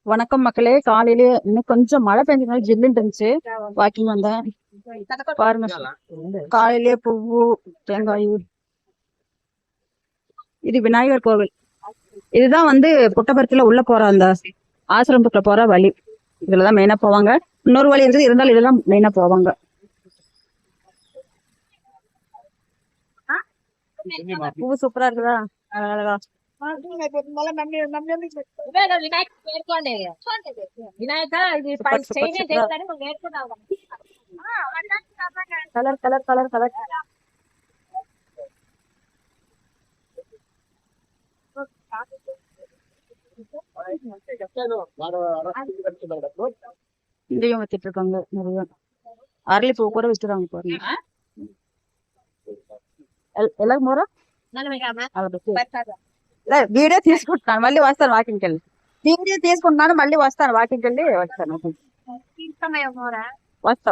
வணக்கம் மக்களே. காலையிலேயே இன்னும் கொஞ்சம் மழை பெஞ்சதுனால ஜில்லுன்னு இருந்துச்சு. வாக்கிங் வந்தேன். பாருங்க, காலையிலேயே பூவு, தேங்காய். இது விநாயகர் கோவில். இதுதான் புட்டபர்த்தில உள்ள போற அந்த ஆசிரமத்துக்குள்ள போற வழி. இதுலதான் மெயினா போவாங்க. இன்னொரு வழி இருக்குது, இருந்தாலும் இதுதான் மெயினா போவாங்க. பூ சூப்பரா இருக்குதா, அழகா. Colour colour colour colour. இதையும் வச்சிட்டு இருக்காங்க நிறைய. அரளிப்பூ கூட வச்சிருக்காங்க பாருங்க. எல்லாரும் மோரா వీడియో తీసుకుంటున్నాను, మళ్ళీ వస్తాను వాకింగ్కి వెళ్ళి. వీడియో తీసుకుంటున్నాను, మళ్ళీ వస్తాను వాకింగ్కి వెళ్ళి వస్తాను. వస్తాను.